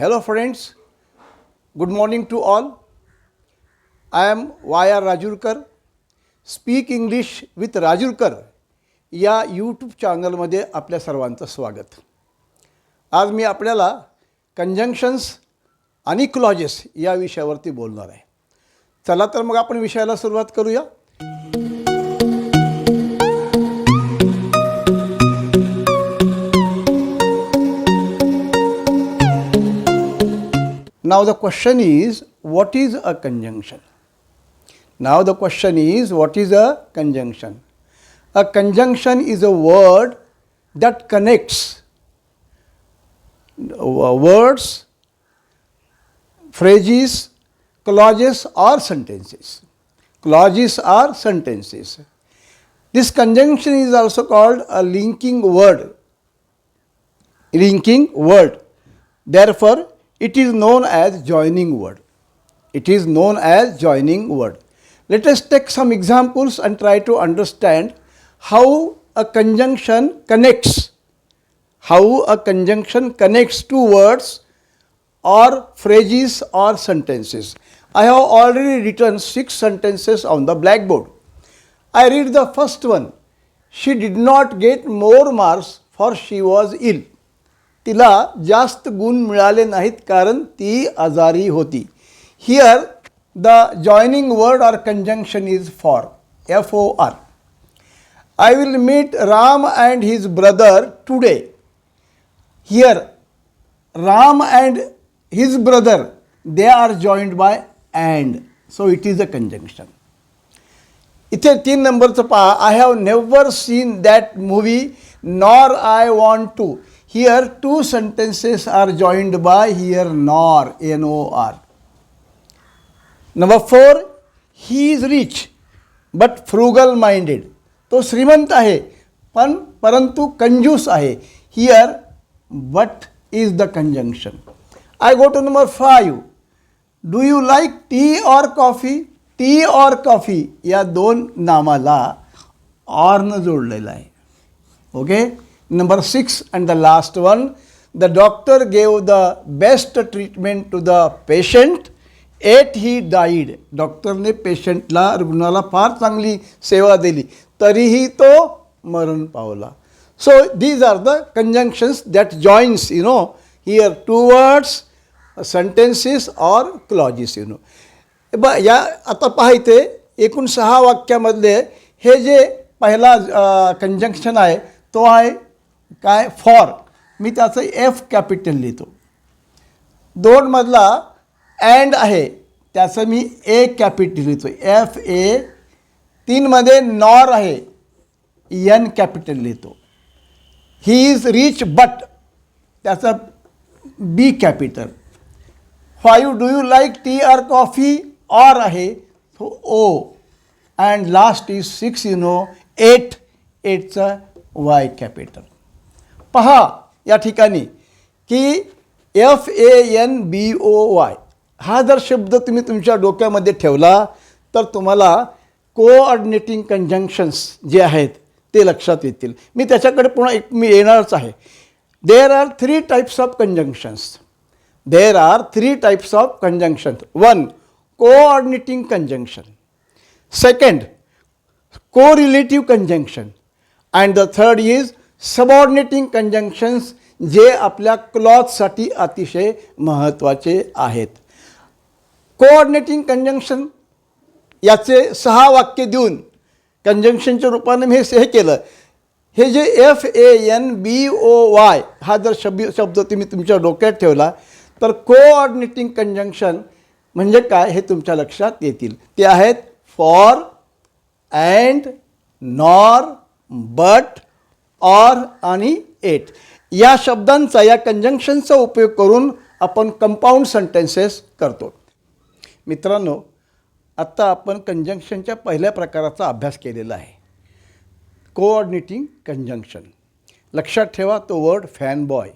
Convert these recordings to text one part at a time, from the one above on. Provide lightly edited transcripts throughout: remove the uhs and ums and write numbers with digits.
Hello friends, good morning to all. I am Y.R. Rajurkar. Speak English with Rajurkar या YouTube चॅनलमध्ये आपल्या सर्वांचं स्वागत. आज मी आपल्याला कंजंक्शन्स आणि क्लॉजेस या विषयावरती बोलणार आहे. चला तर मग आपण विषयाला सुरुवात करूया. Now the question is, what is a conjunction? Now the question is, what is a conjunction? A conjunction is a word that connects words, phrases, clauses or sentences. Clauses or sentences. This conjunction is also called a linking word. Linking word. Therefore, it is known as joining word. It is known as joining word. Let us take some examples and try to understand how a conjunction connects. How a conjunction connects two words or phrases or sentences. I have already written 6 sentences on the blackboard. I read the first one. She did not get more marks for she was ill. तिला जास्त गुण मिळाले नाहीत कारण ती आजारी होती. Here the joining word or conjunction is for, F-O-R. I will meet Ram and his brother today. Here Ram and his brother, they are joined by and. So it is a conjunction. इथे 3 नंबरचं पहा. I have never seen that movie nor I want to. Here 2 sentences are joined by here nor, N-O-R. Number 4, he is rich but frugal minded. तो श्रीमंत आहे पण परंतु कंजूस आहे. Here but is the conjunction. I go to number 5. Do you like tea or coffee? Tea or coffee या 2 नामाला or न जोडलेला आहे. Okay. Number 6 and the last one, the doctor gave the best treatment to the patient, yet he died. डॉक्टरने पेशंटला, रुग्णाला फार चांगली सेवा दिली तरीही तो मरण पावला. So these are the conjunctions that joins, here 2 words, sentences or clauses, या आता पाहिजे एकूण 6 वाक्यामधले हे जे पहिला कंजंक्शन आहे तो आहे काय, फॉर. मी त्याचं F कॅपिटल लिहितो. 2 मधला अँड आहे त्याचं मी A कॅपिटल लिहितो, F-A. 3 मध्ये नॉर आहे, N कॅपिटल लिहितो. ही इज रिच बट त्याचं B capital. 5 do you like tea or coffee और आहे तो O. And last is 6, 8. 8चं Y capital. पहा या ठिकाणी की FANBOY हा जर शब्द तुम्ही तुमच्या डोक्यामध्ये ठेवला तर तुम्हाला कोऑर्डिनेटिंग कंजंक्शन्स जे आहेत ते लक्षात येतील. मी त्याच्याकडे पुन्हा मी येणारच आहे. There are 3 types of conjunctions. There are 3 types of conjunctions. 1, coordinating conjunction. 2, कोरिलेटिव्ह conjunction. And the 3rd is subordinating conjunctions जे आपल्या क्लॉजसाठी अतिशय महत्त्वाचे आहेत. कोऑर्डिनेटिंग कंजंक्शन याचे 6 वाक्य देऊन कंजंक्शनच्या रूपाने मी हे केलं. हे जे FANBOY हा जर शब्द तुम्ही तुमच्या डोक्यात ठेवला तर कोऑर्डिनेटिंग कंजंक्शन म्हणजे काय हे तुमच्या लक्षात येतील. ते आहेत for, and, nor, but, or आणि एट. या शब्दांचा, या कंजंक्शनचा उपयोग करून आपण कंपाऊंड सेंटेन्सेस करतो. मित्रांनो, आत्ता आपण कंजंक्शनच्या पहिल्या प्रकाराचा अभ्यास केलेला आहे, कोऑर्डिनेटिंग कंजंक्शन. लक्षात ठेवा तो वर्ड फॅन बॉय.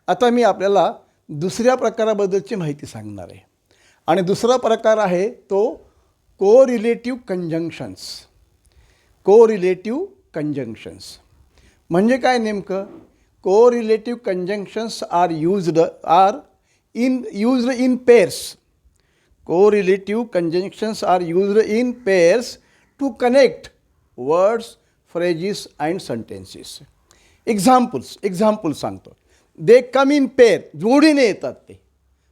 आता मी आपल्याला दुसऱ्या प्रकाराबद्दलची माहिती सांगणार आहे. आणि दुसरा प्रकार आहे तो कोरिलेटिव्ह कंजंक्शन्स. कोरिलेटिव्ह कंजंक्शन्स म्हणजे काय नेमकं? correlative conjunctions are used in pairs. Correlative conjunctions are used in pairs to connect words, phrases and sentences. Examples सांगतो. They come in pair, जोडीने येतात ते.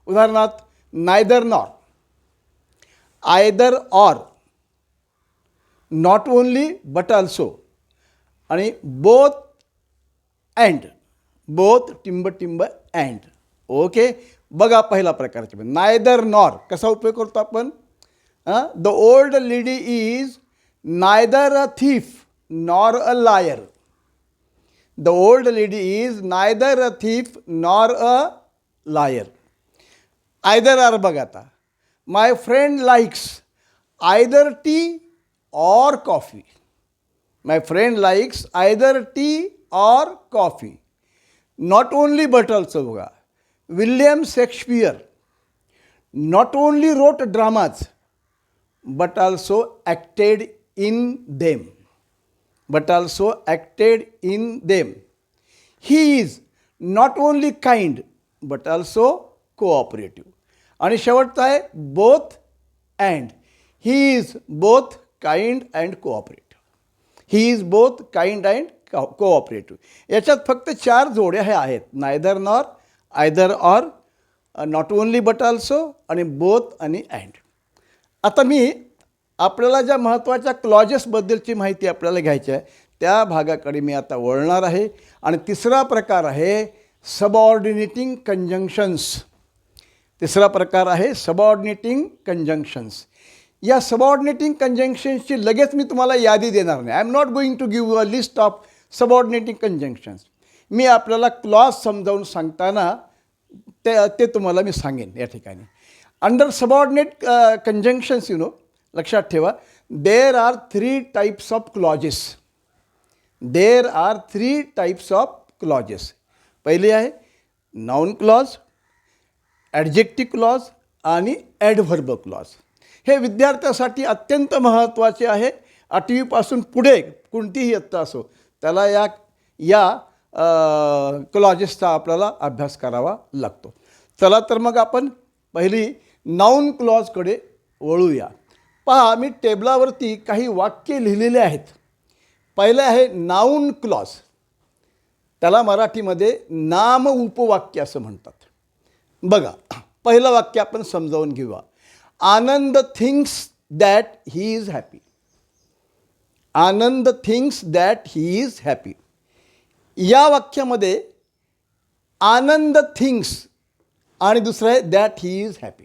उदाहरणार्थ neither nor, either or, not only but also, आणि both and, both टिंब and. Okay, बघा पहिला प्रकारचे नायदर नॉर कसा उपयोग करतो आपण. The old lady is neither a thief nor a liar. The old lady is neither a thief nor a liar. Either or बघा आता. My friend likes either tea or coffee. My friend likes either tea or coffee. Not only but also बघा. William Shakespeare not only wrote dramas but also acted in them. He is not only kind but also cooperative. आणि शेवटचा आहे both and. He is both kind and cooperative. याच्यात फक्त 4 जोड्या हे आहेत. Neither nor, either or, not only but also आणि both आणि अँड. आता मी आपल्याला ज्या महत्त्वाच्या क्लॉजेसबद्दलची माहिती आपल्याला घ्यायची आहे त्या भागाकडे मी आता वळणार आहे. आणि तिसरा प्रकार आहे सबऑर्डिनेटिंग कंजंक्शन्स. या सबऑर्डिनेटिंग कंजंक्शन्सची लगेच मी तुम्हाला यादी देणार नाही. I am not going to give a list of subordinating conjunctions. मी आपल्याला क्लॉज समजावून सांगताना ते तुम्हाला मी सांगेन या ठिकाणी. अंडर सबऑर्डिनेट कंजंक्शन्स लक्षात ठेवा, there are 3 types of clauses. पहिली आहे नाउन क्लॉज, ॲडजेक्टिव्ह क्लॉज आणि ॲडव्हर्ब क्लॉज. हे विद्यार्थ्यासाठी अत्यंत महत्त्वाचे आहे. 8वीपासून पुढे कोणतीही इयत्ता असो त्याला या क्लॉजेसचा आपल्याला अभ्यास करावा लागतो. चला तर मग आपण पहिली नाउन क्लॉजकडे वळूया. पहा, मी टेबलावरती काही वाक्य लिहिलेले आहेत. पहिलं आहे नाउन क्लॉज. त्याला मराठीमध्ये नाम उपवाक्य असं म्हणतात. बघा, पहिलं वाक्य आपण समजावून घेऊया. Anand thinks that he is happy. या वाक्यामध्ये आनंद थिंग्स आणि दुसरं आहे दॅट ही इज हॅपी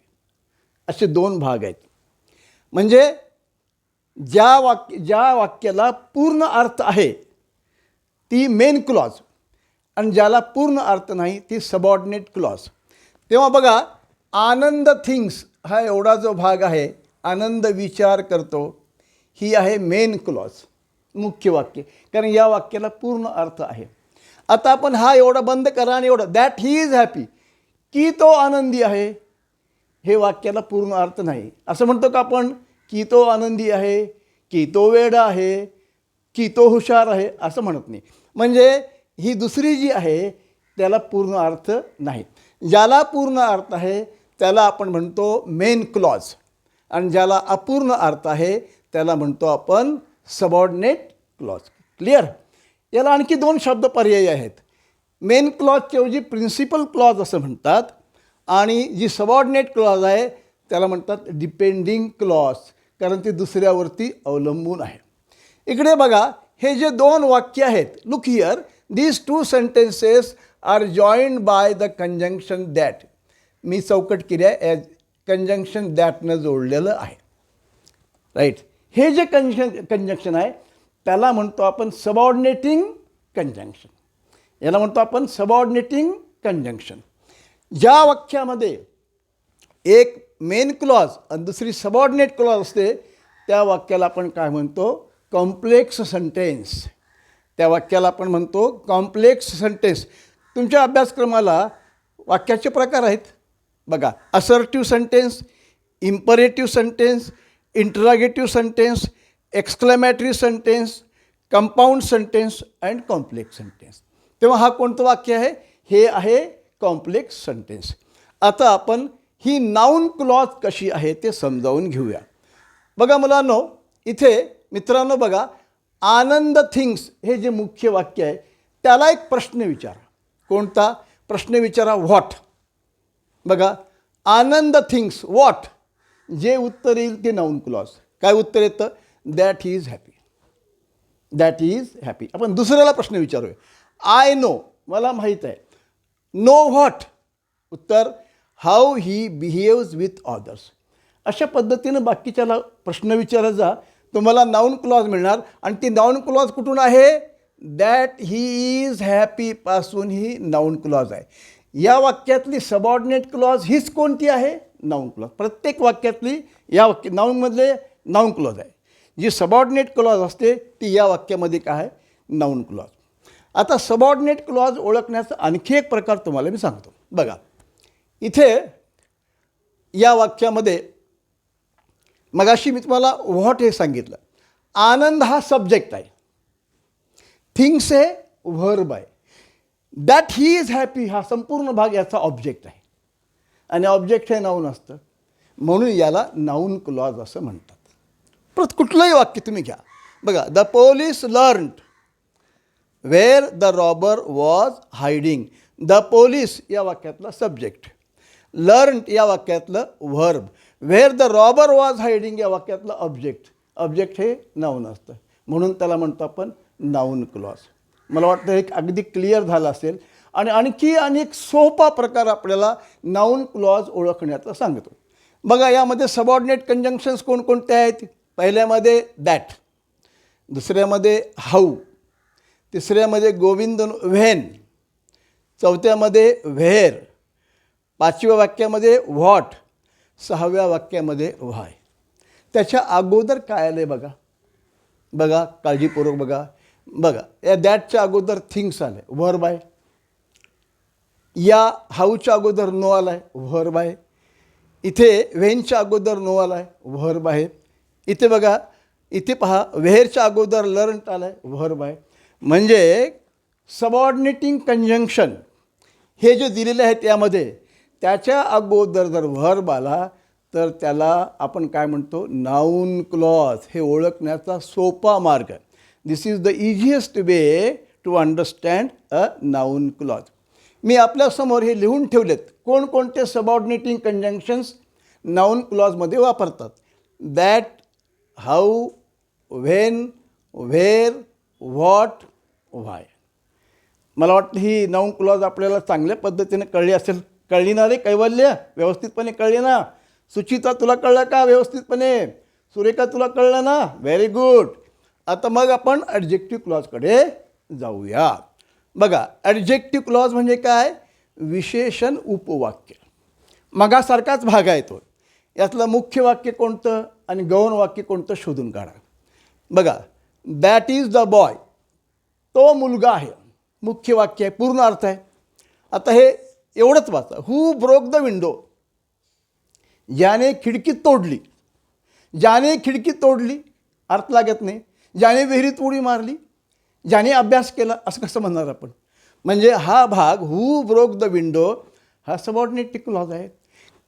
असे 2 भाग आहेत. म्हणजे ज्या वाक्याला पूर्ण अर्थ आहे ती मेन क्लॉज आणि ज्याला पूर्ण अर्थ नाही ती सबऑर्डिनेट क्लॉज. तेव्हा बघा, आनंद थिंग्स हा एवढा जो भाग आहे, आनंद विचार करतो, ही आहे मेन क्लॉज, मुख्य वाक्य, कारण या वाक्याला पूर्ण अर्थ आहे. आता आपण हा एवढा बंद करा आणि एवढं दॅट ही इज हॅपी, की तो आनंदी आहे, हे वाक्याला पूर्ण अर्थ नाही. असं म्हणतो का आपण की तो आनंदी आहे, की तो वेडा आहे, की तो हुशार आहे, असं म्हणत नाही. म्हणजे ही दुसरी जी आहे त्याला पूर्ण अर्थ नाही. ज्याला पूर्ण अर्थ आहे त्याला आपण म्हणतो मेन क्लॉज आणि ज्याला अपूर्ण अर्थ आहे त्याला म्हणतो आपण सबऑर्डिनेट क्लॉज. क्लिअर? याला आणखी 2 शब्द पर्यायी आहेत. मेन क्लॉजच्या ऐवजी प्रिन्सिपल क्लॉज असं म्हणतात आणि जी सबऑर्डिनेट क्लॉज आहे त्याला म्हणतात डिपेंडिंग क्लॉज, कारण ती दुसऱ्यावरती अवलंबून आहे. इकडे बघा, हे जे 2 वाक्य आहेत, look here, these 2 sentences are joined by the conjunction that. मी चौकट केली आहे, कंजंक्शन दॅटनं जोडलेलं आहे. राईट? हे जे कंजंक्शन आहे त्याला म्हणतो आपण सबऑर्डिनेटिंग कंजंक्शन. याला म्हणतो आपण सबऑर्डिनेटिंग कंजंक्शन. ज्या वाक्यामध्ये एक मेन क्लॉज आणि दुसरी सबऑर्डिनेट क्लॉज असते त्या वाक्याला आपण काय म्हणतो? Complex sentence. त्या वाक्याला आपण म्हणतो कॉम्प्लेक्स सेंटेन्स. तुमच्या अभ्यासक्रमाला वाक्याचे प्रकार आहेत बघा, assertive sentence, imperative sentence, interrogative sentence, exclamatory sentence, compound sentence and complex sentence. तेव्हा हा कोणतं वाक्य आहे? हे आहे कॉम्प्लेक्स सेंटेन्स. आता आपण ही नाऊन क्लॉज कशी आहे ते समजावून घेऊया. बघा मुलांनो, इथे मित्रांनो बघा, आनंद थिंग्स हे जे मुख्य वाक्य आहे त्याला एक प्रश्न विचारा. कोणता प्रश्न विचारा? व्हॉट. बघा, आनंद थिंग्स व्हॉट, जे उत्तर येईल ते नाऊन क्लॉज. काय उत्तर येतं? That he is happy. That is happy. आपण दुसऱ्याला प्रश्न विचारूया. आय नो, मला माहीत आहे. नो व्हॉट, उत्तर हाऊ ही बिहेव्ज विथ अदर्स. अशा पद्धतीनं बाकीच्याला प्रश्न विचारत जा, तुम्हाला नाऊन क्लॉज मिळणार. आणि ती नाऊन क्लॉज कुठून आहे? दॅट ही इज हॅपीपासून ही नाऊन क्लॉज आहे. या वाक्यातली सबऑर्डिनेट क्लॉज हीच कोणती आहे? Noun clause. प्रत्येक वाक्यातली या नाऊनमधले नाऊन क्लॉज आहे. जी सबऑर्डिनेट क्लॉज असते ती या वाक्यामध्ये काय आहे? Noun clause. आता सबऑर्डिनेट क्लॉज ओळखण्याचा आणखी एक प्रकार तुम्हाला मी सांगतो. बघा, इथे या वाक्यामध्ये मगाशी मी तुम्हाला व्हॉट हे सांगितलं. आनंद हा सब्जेक्ट आहे. थिंग्स हे व्हर्ब आहे. दॅट ही इज हॅपी हा संपूर्ण भाग याचा ऑब्जेक्ट आहे. आणि ऑब्जेक्ट हे नाऊन असतं, म्हणून याला नाऊन क्लॉज असं म्हणतात. परत कुठलंही वाक्य तुम्ही घ्या. बघा, the police learned where the robber was hiding. The police या वाक्यातला सब्जेक्ट, लर्न्ड या वाक्यातलं verb, where the robber was hiding या वाक्यातलं ऑब्जेक्ट. ऑब्जेक्ट हे नाऊन असतं, म्हणून त्याला म्हणतो आपण नाऊन क्लॉज. मला वाटतं एक अगदी क्लिअर झालं असेल. आणि आणखी अनेक सोपा प्रकार आपल्याला नाऊन क्लॉज ओळखण्याचा सांगतो. बघा, यामध्ये सबऑर्डिनेट कंजंक्शन्स कोणकोणते आहेत? पहिल्यामध्ये दॅट, दुसऱ्यामध्ये हाऊ, तिसऱ्यामध्ये गोविंद व्हेन, चौथ्यामध्ये व्हेअर, पाचव्या वाक्यामध्ये व्हॉट, सहाव्या वाक्यामध्ये व्हाय. त्याच्या अगोदर काय आलं आहे बघा. बघा, काळजीपूर्वक बघा. बघा, या दॅटच्या अगोदर थिंग्स आलं आहे, व्हर्ब आहे. या हाऊच्या अगोदर नो आला आहे, व्हर्ब आहे. इथे व्हेनच्या अगोदर नो आला आहे, व्हर्ब आहे. इथे बघा, इथे पहा, व्हेअरच्या अगोदर लर्न्ड आला आहे, व्हर्ब आहे. म्हणजे सबऑर्डिनेटिंग कंजंक्शन हे जे दिलेले आहेत यामध्ये त्याच्या अगोदर जर व्हर्ब आला तर त्याला आपण काय म्हणतो? Noun clause. हे ओळखण्याचा सोपा मार्ग. This is the easiest way to understand a noun clause. मी आपल्यासमोर हे लिहून ठेवलेत कोणकोणते सबऑर्डिनेटिंग कंजंक्शन्स नाऊन क्लॉजमध्ये वापरतात. That, how, when, where, what, why. मला वाटतं ही नाऊन क्लॉज आपल्याला चांगल्या पद्धतीने कळली असेल. कळली ना रे कैवल्य? व्यवस्थितपणे कळली ना? सुचिता, तुला कळलं का व्यवस्थितपणे? सुरेखा, तुला कळलं ना? Very good. आता मग आपण ॲडजेक्टिव्ह क्लॉजकडे जाऊया. बघा, ॲडजेक्टिव्ह क्लॉज म्हणजे काय? विशेषण उपवाक्य. मगासारखाच भाग आहे तो. यातलं मुख्य वाक्य कोणतं आणि गौण वाक्य कोणतं शोधून काढा. बघा, दॅट इज द बॉय, तो मुलगा आहे, मुख्य वाक्य आहे, पूर्ण अर्थ आहे. आता हे एवढंच वाचा. हू ब्रोक द विंडो, ज्याने खिडकी तोडली. ज्याने खिडकी तोडली अर्थ लागत नाही. ज्याने विहिरीत उडी मारली, ज्याने अभ्यास केला, असं कसं म्हणणार आपण? म्हणजे हा भाग हू ब्रोक द विंडो हा सबऑर्डिनेट क्लॉज आहे.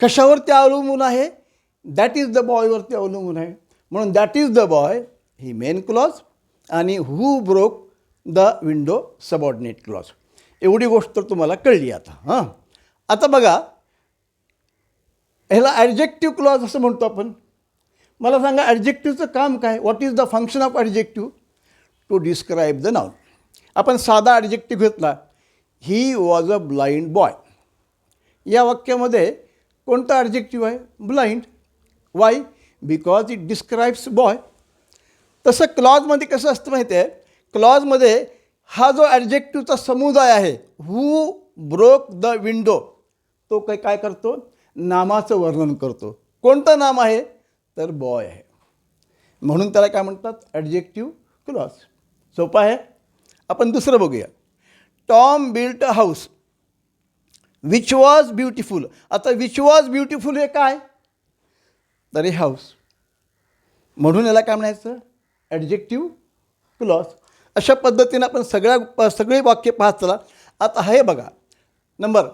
कशावरती अवलंबून आहे? दॅट इज द बॉयवरती अवलंबून आहे. म्हणून दॅट इज द बॉय ही मेन क्लॉज आणि who broke the window subordinate clause. एवढी गोष्ट तर तुम्हाला कळली आता. हां, आता बघा, ह्याला ॲडजेक्टिव्ह क्लॉज असं म्हणतो आपण. मला सांगा, ॲडजेक्टिव्हचं काम काय? What is the function of adjective? To describe the noun. आपण साधा ॲडजेक्टिव्ह घेतला, he was a blind boy. या वाक्यामध्ये कोणता ॲडजेक्टिव्ह आहे? Blind. Why? Because it describes boy. तसं क्लॉजमध्ये कसं असतं माहिती आहे? क्लॉजमध्ये हा जो ॲडजेक्टिव्हचा समुदाय आहे, हू ब्रोक द विंडो, तो काय करतो? नामाचं वर्णन करतो. कोणतं नाम आहे? तर बॉय आहे. म्हणून त्याला काय म्हणतात? Adjective clause. सोपं आहे. आपण दुसरं बघूया. Tom built a house which was beautiful. आता विच वॉज ब्युटिफुल हे काय? तर हे हाऊस. म्हणून याला काय म्हणायचं? Adjective clause. अशा पद्धतीने आपण सगळी वाक्य पाहत चला. आता हे बघा number,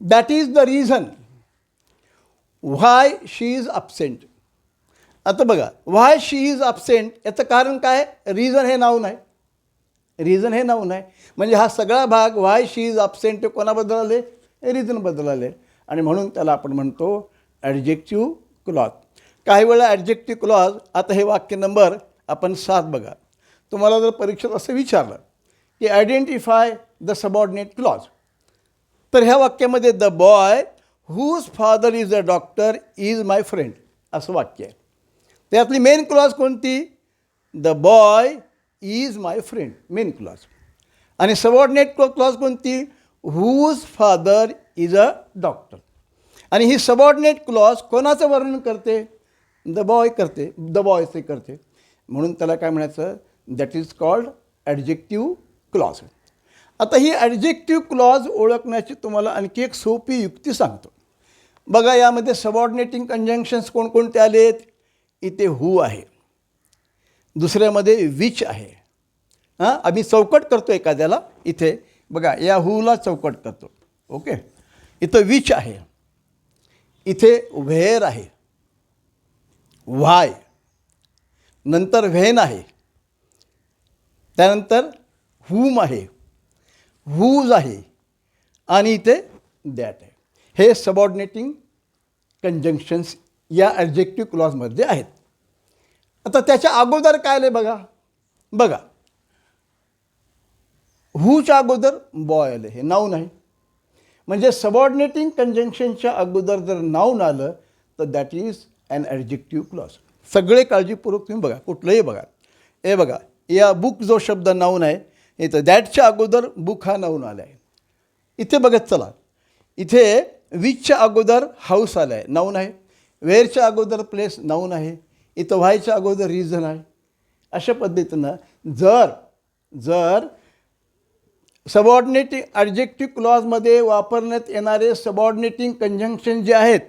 that is the reason why she is absent. आता बघा, व्हाय शी इज अबसेंट याचं कारण काय? रिझन हे नाऊन आहे. रिझन हे नाऊन आहे म्हणजे हा सगळा भाग व्हाय शी इज अबसेंट कोणाबद्दल आले? रिझनबद्दल आले. आणि म्हणून त्याला आपण म्हणतो ॲडजेक्टिव्ह क्लॉज. काही वेळा ॲडजेक्टिव्ह क्लॉज. आता हे वाक्य नंबर आपण 7 बघा. तुम्हाला जर परीक्षेत असं विचारलं की आयडेंटिफाय द सबऑर्डिनेट क्लॉज, तर ह्या वाक्यामध्ये the boy whose father is a doctor is my friend असं वाक्य आहे. त्यातली मेन क्लॉज कोणती? The boy is my friend, main clause. आणि सबऑर्डिनेट क्लॉज कोणती? Whose father is a doctor. आणि ही सबऑर्डिनेट क्लॉज कोणाचं वर्णन करते? द बॉय करते, द बॉयचे करते. म्हणून त्याला काय म्हणायचं? That is called adjective clause. आता ही ॲडजेक्टिव्ह क्लॉज ओळखण्याची तुम्हाला आणखी एक सोपी युक्ती सांगतो. बघा, यामध्ये सबऑर्डिनेटिंग कंजंक्शन्स कोणकोणते आलेत? इथे हू आहे, दुसऱ्यामध्ये विच आहे. आम्ही चौकट करतो एखाद्याला. इथे बघा, या हूला चौकट करतो. ओके, इथं विच आहे, इथे व्हेअर आहे, व्हाय, नंतर व्हेन आहे, त्यानंतर हुम आहे, हुज आहे आणि इथे दॅट आहे. हे सबऑर्डिनेटिंग कंजंक्शन्स या ॲडजेक्टिव्ह क्लॉजमध्ये आहेत. आता त्याच्या अगोदर काय आले बघा. बघा, हूच्या अगोदर बॉय आले, हे नाऊन आहे. म्हणजे सबऑर्डिनेटिंग कंजंक्शनच्या अगोदर जर नाऊन आलं तर that is an adjective clause. सगळे काळजीपूर्वक तुम्ही बघा, कुठलंही बघा. हे बघा, या बुक जो शब्द नाऊन आहे, इथं दॅटच्या अगोदर बुक हा नाऊन आला आहे. इथे बघत चला, इथे विचच्या अगोदर हाऊस आला आहे, नाऊन आहे. वेअरच्या अगोदर प्लेस नाऊन आहे. इथं व्हायच्या अगोदर रिझन आहे. अशा पद्धतीनं जर सबऑर्डिनेटिंग ॲडजेक्टिव्ह क्लॉजमध्ये वापरण्यात येणारे सबऑर्डिनेटिंग कंजंक्शन जे आहेत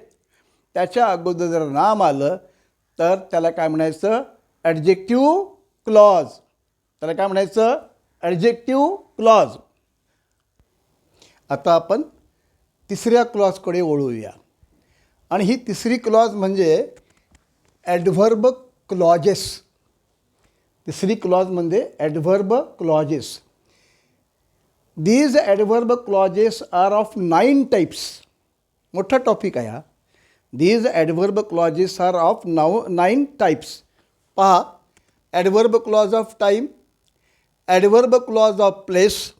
त्याच्या अगोदर जर नाम आलं तर त्याला काय म्हणायचं? Adjective clause. त्याला काय म्हणायचं? Adjective clause. आता आपण तिसऱ्या क्लॉजकडे वळूया. आणि ही तिसरी क्लॉज म्हणजे ॲडव्हर्ब क्लॉजेस. तिसरी क्लॉज म्हणजे adverb clauses. These adverb clauses are of 9 types. मोठा टॉपिक आहे हा. These adverb clauses are of 9 types. पहा, adverb clause of time, adverb clause of place,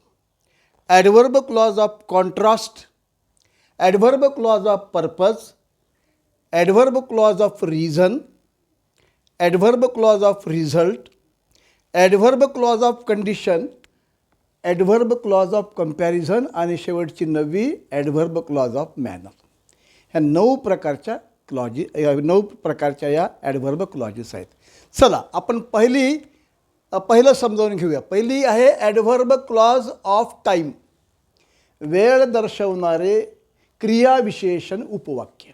adverb clause of contrast, adverb clause of purpose, adverb clause of reason, adverb clause of result, adverb clause of condition, adverb clause of comparison आणि शेवटची 9वी adverb clause of manner. ह्या 9 प्रकारच्या या adverb clauses आहेत. चला, आपण पहिलं समजावून घेऊया. पहिली आहे ॲडव्हर्ब क्लॉज ऑफ टाईम. वेळ दर्शवणारे क्रियाविशेषण उपवाक्य.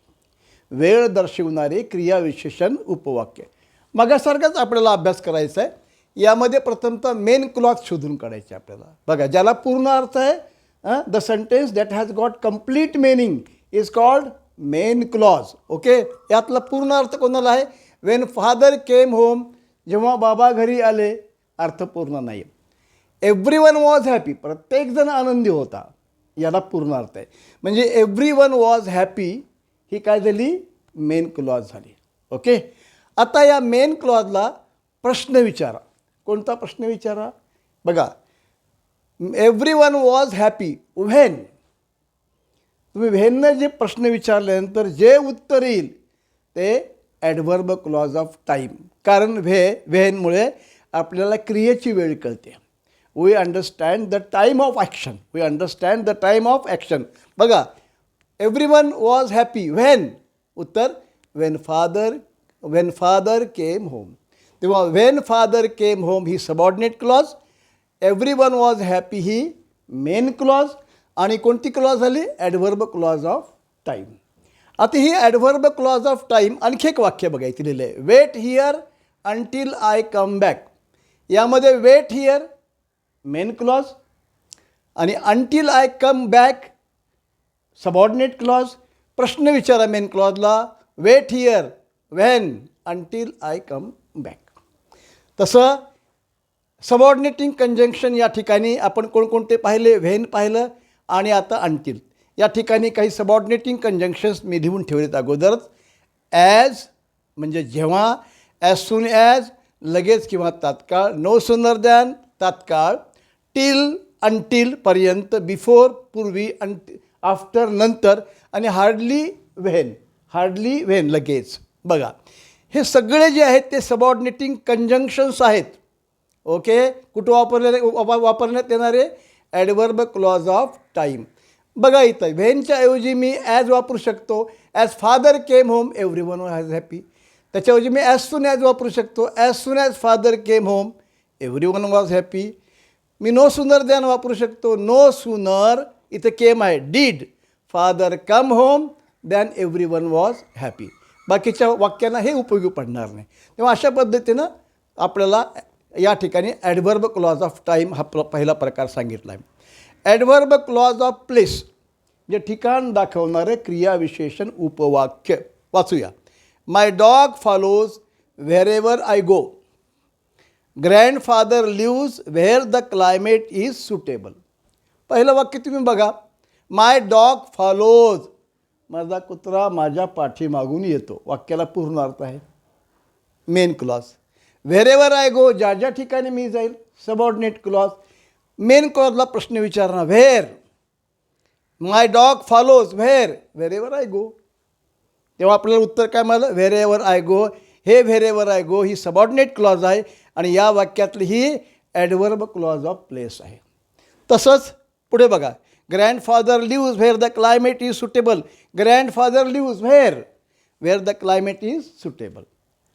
वेळ दर्शवणारे क्रियाविशेषण उपवाक्य. मागासारखाच आपल्याला अभ्यास करायचा आहे. यामध्ये प्रथमतः मेन क्लॉज शोधून काढायचे आपल्याला. बघा, ज्याला पूर्ण अर्थ आहे, the sentence that has got complete meaning is called main clause. Okay, यातला पूर्ण अर्थ कोणाला आहे? वेन फादर केम होम, जेव्हा बाबा घरी आले, अर्थ पूर्ण नाही. एव्हरीवन वॉज हॅपी, प्रत्येकजण आनंदी होता, याला पूर्ण अर्थ आहे. म्हणजे एव्हरीवन वॉज हॅपी ही काय झाली? मेन क्लॉज झाली. ओके, आता या मेन क्लॉजला प्रश्न विचारा. कोणता प्रश्न विचारा? बघा, एव्हरीवन वॉज हॅपी व्हेन. तुम्ही व्हेननं जे प्रश्न विचारल्यानंतर जे उत्तर येईल ते ॲडव्हर्ब क्लॉज ऑफ टाईम. कारण व्हेनमुळे आपल्याला क्रियेची वेळ कळते. We understand the time of action. We understand the time of action. बघा, एव्हरीवन वॉज हॅपी व्हेन. उत्तर वेन फादर केम होम. तेव्हा वेन फादर केम होम ही subordinate clause, everyone was happy ही मेन क्लॉज आणि कोणती clause झाली? Adverb clause of time. आता ही ॲडव्हर्ब क्लॉज ऑफ टाईम आणखी एक वाक्य बघायचं लिहिलं आहे. Wait here until I come back. यामध्ये वेट हिअर मेन क्लॉज आणि until I come back subordinate clause. प्रश्न विचारा मेन क्लॉजला, wait here, when, until I come back. तसं सबऑर्डिनेटिंग कंजंक्शन या ठिकाणी आपण कोणकोणते पाहिले, व्हेन पाहिलं आणि आता अंटिल. या ठिकाणी काही सबऑर्डिनेटिंग कंजंक्शन्स मी लिहून ठेवलेत अगोदरच. ॲज म्हणजे जेव्हा, ॲज सून ॲज लगेच किंवा तात्काळ, नो सूनर दॅन तात्काळ, टिल अंटिल पर्यंत, बिफोर पूर्वी, आफ्टर नंतर आणि हार्डली व्हेन लगेच. बघा हे सगळे जे आहेत ते सबऑर्डिनेटिंग कंजंक्शन्स आहेत. ओके, कुठं वापरण्यात येणारे ॲडव्हर्ब क्लॉज ऑफ टाईम. बघा इथं व्हेनच्या ऐवजी मी ॲज वापरू शकतो. As father came home everyone was happy. त्याच्याऐवजी मी ॲज सून ॲज वापरू शकतो. As soon as father came home everyone was happy. मी नो सूनर दॅन वापरू शकतो. नो सूनर इथं केम आहे, did father come home than everyone was happy. बाकीच्या वाक्यांना हे उपयोगी पडणार नाही. तेव्हा अशा पद्धतीनं आपल्याला या ठिकाणी ॲडव्हर्ब क्लॉज ऑफ टाईम हा पहिला प्रकार सांगितला आहे. ॲडव्हर्ब क्लॉज ऑफ प्लेस जे ठिकाण दाखवणारे क्रियाविशेषण उपवाक्य वाचूया. My dog follows wherever I go. Grandfather lives where the climate is suitable. पहिलं वाक्य तुम्ही बघा, माय डॉग फॉलोज, माझा कुत्रा माझ्या पाठीमागून येतो. वाक्याला पूर्ण अर्थ आहे, मेन क्लॉज. व्हेरेवर आय गो, ज्या ज्या ठिकाणी मी जाईल, सबऑर्डिनेट क्लॉज. मेन क्लॉजला प्रश्न विचारणार, where, my dog follows where, wherever I go. तेव्हा आपल्याला उत्तर काय मिळालं, व्हेरेवर आय गो. हे व्हेरेवर आय गो ही सबऑर्डिनेट क्लॉज आहे आणि या वाक्यातली ही ॲडव्हर्ब क्लॉज ऑफ प्लेस आहे. तसंच पुढे बघा, grandfather lives where the climate is suitable. Grandfather lives where the climate is suitable.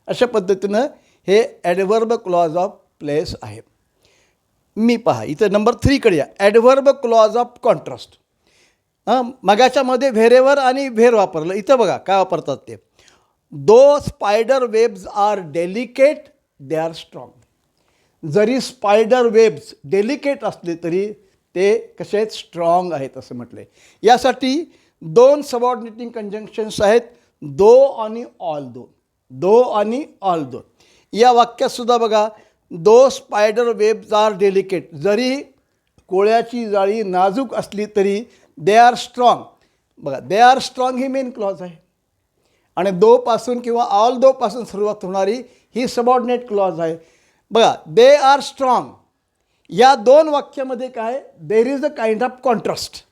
अशा पद्धतीनं हे ॲडव्हर्ब क्लॉज ऑफ प्लेस आहे. मी पहा इथं नंबर 3कडे या, ॲडव्हर्ब क्लॉज ऑफ कॉन्ट्रास्ट. मगाच्यामध्ये व्हेरेवर आणि व्हेर वापरलं. इथं बघा काय वापरतात ते, though spider webs are delicate they are strong. जरी स्पायडर वेब्स डेलिकेट असले तरी ते कसे आहेत, स्ट्रॉंग आहेत असं म्हटलं आहे. यासाठी दोन सबऑर्डिनेटिंग कंजंक्शन्स आहेत, दो आणि ऑल दोन. दो आणि ऑल दोन. या वाक्यातसुद्धा बघा, दो स्पायडर वेब्स आर डेलिकेट, जरी कोळ्याची जाळी नाजूक असली तरी दे आर स्ट्रॉंग. बघा दे आर स्ट्रॉंग ही मेन क्लॉज आहे आणि दोपासून किंवा ऑल दोपासून सुरुवात होणारी ही सबऑर्डिनेट क्लॉज आहे. बघा दे आर स्ट्रॉंग या दोन वाक्यामध्ये काय, देर is a kind of contrast.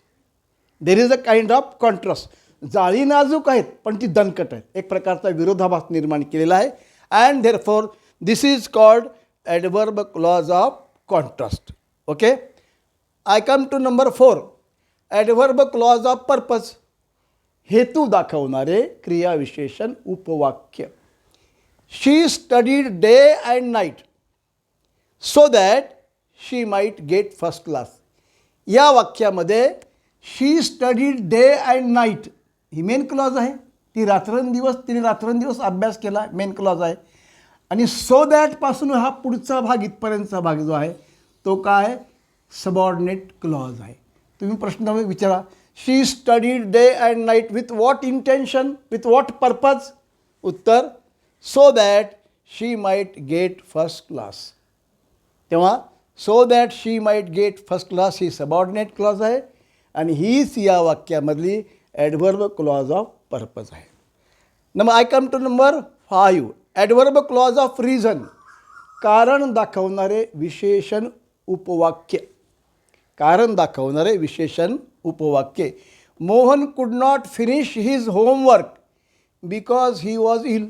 There is a kind of contrast. जाळी नाजूक आहेत पण ती दणकट आहेत, एक प्रकारचा विरोधाभास निर्माण केलेला आहे. And therefore this is called adverb clause of contrast. Okay, I come to number 4, adverb clause of purpose. हेतू दाखवणारे क्रियाविशेषण उपवाक्य. She studied day and night so that she might get first class. या वाक्यामध्ये she studied day and night ही main clause आहे. तिने रात्रंदिवस अभ्यास केला, मेन क्लॉज आहे. आणि सो दॅटपासून हा पुढचा भाग इथपर्यंतचा भाग जो आहे तो काय, सबऑर्डिनेट क्लॉज आहे. तुम्ही प्रश्न विचारा, she studied day and night with what intention, with what purpose. उत्तर, so that she might get first class. तेव्हा so that she might get first class ही सबऑर्डिनेट क्लॉज आहे आणि हीच या वाक्यामधली ॲडव्हर्ब क्लॉज ऑफ पर्पज आहे. I come to number 5, adverb clause of reason. कारण दाखवणारे विशेषण उपवाक्य. कारण दाखवणारे विशेषण उपवाक्य. Mohan could not finish his homework because he was ill.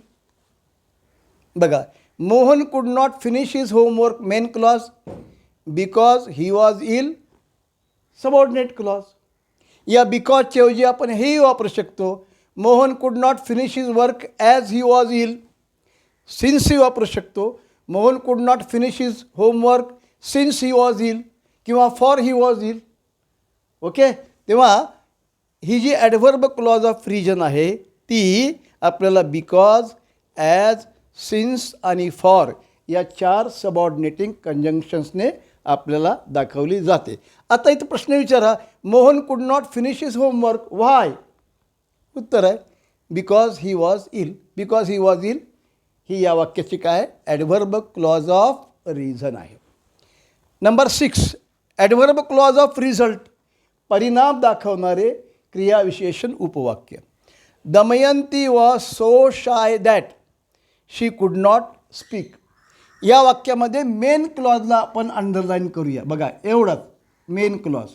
बघा, Mohan could not finish his homework main clause, because he was ill subordinate clause. या बिकॉजच्या ऐवजी आपण हेही वापरू शकतो, Mohan could not finish his work as he was ill. Since ही वापरू शकतो, Mohan could not finish his homework since he was ill किंवा for he was ill. Okay, तेव्हा ही जी ॲडव्हर्ब क्लॉज ऑफ रिजन आहे ती आपल्याला बिकॉज, ॲज, सिन्स आणि फॉर या 4 सबऑर्डिनेटिंग कंजंक्शन्सने आपल्याला दाखवली जाते. आता इथं प्रश्न विचारा, Mohan could not finish his homework, why? उत्तर आहे because he was ill. Because he was ill ही या वाक्याची काय? ॲडव्हर्ब क्लॉज ऑफ रिझन आहे. Number 6, adverb clause of result, परिणाम दाखवणारे क्रियाविशेषण उपवाक्य. Damayanti was so shy that she could not speak. या वाक्यामध्ये मेन क्लॉजला आपण अंडरलाईन करूया. बघा एवढंच main clause.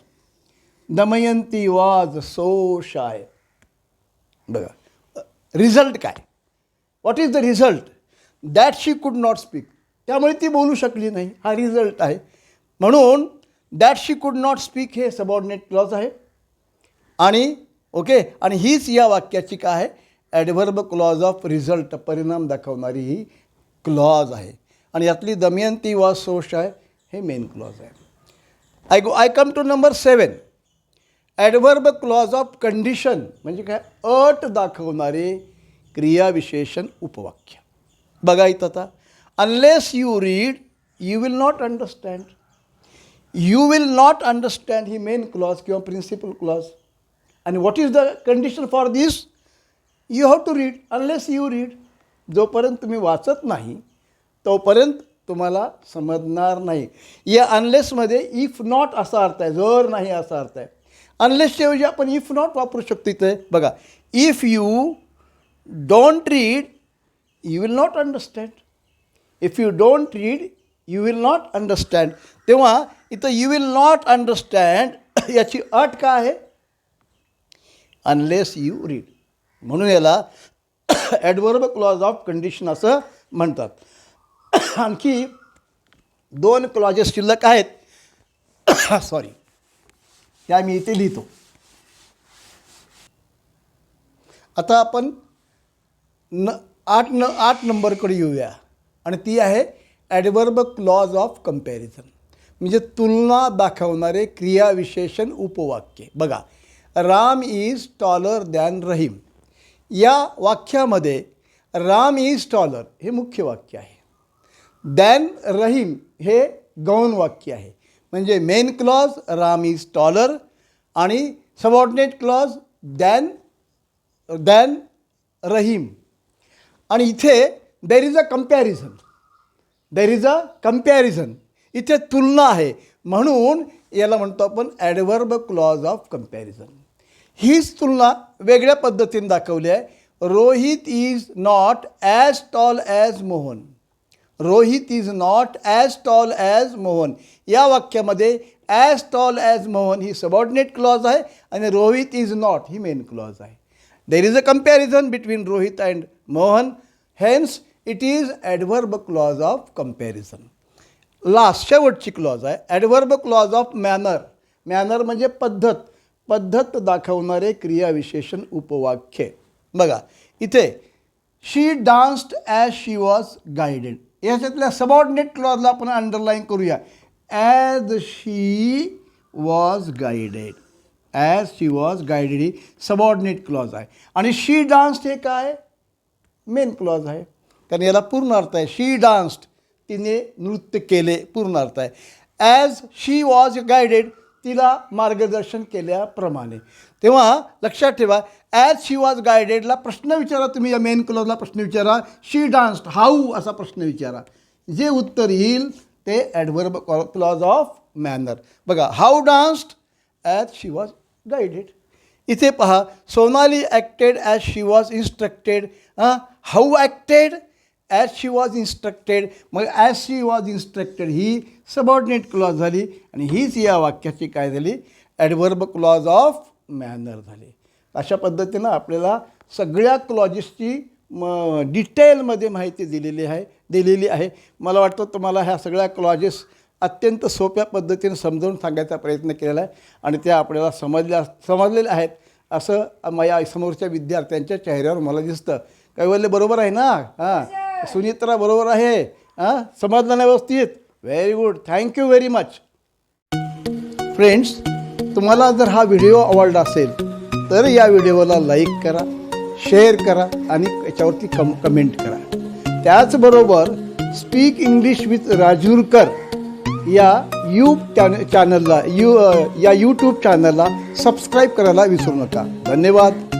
Damayanti was so shy. बघा रिझल्ट काय? What is the result? That she could not speak. त्यामुळे ती बोलू शकली नाही, हा रिझल्ट आहे. म्हणून that she could not speak हे सबऑर्डिनेट क्लॉज आहे. आणि ओके, आणि हीच या वाक्याची काय आहे? ॲडव्हर्ब क्लॉज ऑफ रिझल्ट, परिणाम दाखवणारी ही क्लॉज आहे. आणि यातली दमयंती वॉज सो शाय हे मेन क्लॉज आहे. I come to number 7, adverb clause of condition, म्हणजे काय? अट दाखवणारे क्रियाविशेषण उपवाक्य. बघा इथं आता, unless you read you will not understand. You will not understand ही मेन क्लॉज किंवा प्रिन्सिपल क्लॉज. आणि what is the condition for this? You have to read. Unless you read, जोपर्यंत तुम्ही वाचत नाही तोपर्यंत तुम्हाला समजणार नाही. या अनलेसमध्ये इफ नॉट असा अर्थ आहे, जर नाही असा अर्थ आहे. अनलेसच्या ऐवजी आपण इफ नॉट वापरू शकतो. इथे बघा, if you don't read you will not understand. If you don't read you will not understand. तेव्हा इथं यू विल नॉट अंडरस्टँड याची अट काय आहे? Unless you read. म्हणून याला ॲडव्हर्ब क्लॉज ऑफ कंडिशन असं म्हणतात. आणखी 2 क्लॉजेस शिल्लक आहेत. सॉरी, त्या मी इथे लिहितो. आता आपण 8 नंबरकडे येऊया. आणि ती आहे ॲडव्हर्ब क्लॉज ऑफ कंपॅरिझन, म्हणजे तुलना दाखवणारे क्रियाविशेषण उपवाक्य. बघा, Ram is taller than Rahim. या वाक्यामध्ये राम इज टॉलर हे मुख्य वाक्य आहे. दॅन रहीम हे गौण वाक्य आहे. म्हणजे main clause Ram is taller आणि सबऑर्डिनेट क्लॉज दॅन रहीम. आणि इथे देर इज अ कम्पॅरिझन. इथे तुलना आहे, म्हणून याला म्हणतो आपण ॲडव्हर्ब क्लॉज ऑफ कम्पॅरिझन. हीच तुलना वेगळ्या पद्धतीने दाखवली आहे. Rohit is not as tall as Mohan. Rohit is not as tall as Mohan. या वाक्यामध्ये ॲज टॉल ॲज मोहन ही सबऑर्डिनेट क्लॉज आहे आणि रोहित इज नॉट ही मेन क्लॉज आहे. There is a comparison between Rohit and Mohan, hence it is adverb clause of comparison. Last शेवटची clause आहे adverb clause of manner. Manner म्हणजे पद्धत दाखवणारे क्रियाविशेषण उपवाक्य. बघा इथे she danced as she was guided. याच्यातल्या सबऑर्डिनेट क्लॉजला आपण अंडरलाईन करूया. As she was guided. As she was guided ही सबऑर्डिनेट क्लॉज आहे. आणि शी डान्स्ड हे काय? मेन क्लॉज आहे, कारण याला पूर्ण अर्थ आहे. शी डान्स्ड, तिने नृत्य केले, पूर्ण अर्थ आहे. ॲज शी वॉज गायडेड, तिला मार्गदर्शन केल्याप्रमाणे. तेव्हा लक्षात ठेवा, ॲज शी वॉज गायडेडला प्रश्न विचारा तुम्ही. या मेन क्लॉजला प्रश्न विचारा. शी डान्स्ड हाऊ असा प्रश्न विचारा. जे उत्तर येईल ते ॲडव्हर्ब क्लॉज ऑफ मॅनर. बघा, how danced as she was guided. इथे पहा, Sonali acted as she was instructed. How acted? As she was instructed. मग ॲज शी वॉज इन्स्ट्रक्टेड ही सबऑर्डिनेट क्लॉज झाली आणि हीच या वाक्याची काय झाली? ॲडव्हर्ब क्लॉज ऑफ मॅनर झाली. अशा पद्धतीनं आपल्याला सगळ्या क्लॉजेसची डिटेलमध्ये माहिती दिलेली आहे. मला वाटतं तुम्हाला ह्या सगळ्या क्लॉजेस अत्यंत सोप्या पद्धतीने समजावून सांगायचा प्रयत्न केलेला आहे आणि त्या आपल्याला समजलेल्या आहेत असं माझ्या समोरच्या विद्यार्थ्यांच्या चेहऱ्यावर मला दिसतं. कैवल्य बरोबर आहे ना? हां, सुनित्रा बरोबर आहे. हां, समजलं ना व्यवस्थित? Very good, thank you very much. Friends, तुम्हाला जर हा व्हिडिओ आवडला असेल तर या व्हिडिओला लाईक करा, शेअर करा आणि याच्यावरती कमेंट करा. त्याचबरोबर स्पीक इंग्लिश विथ राजूरकर या चॅनलला यूट्यूब चॅनलला सबस्क्राईब करायला विसरू नका. धन्यवाद.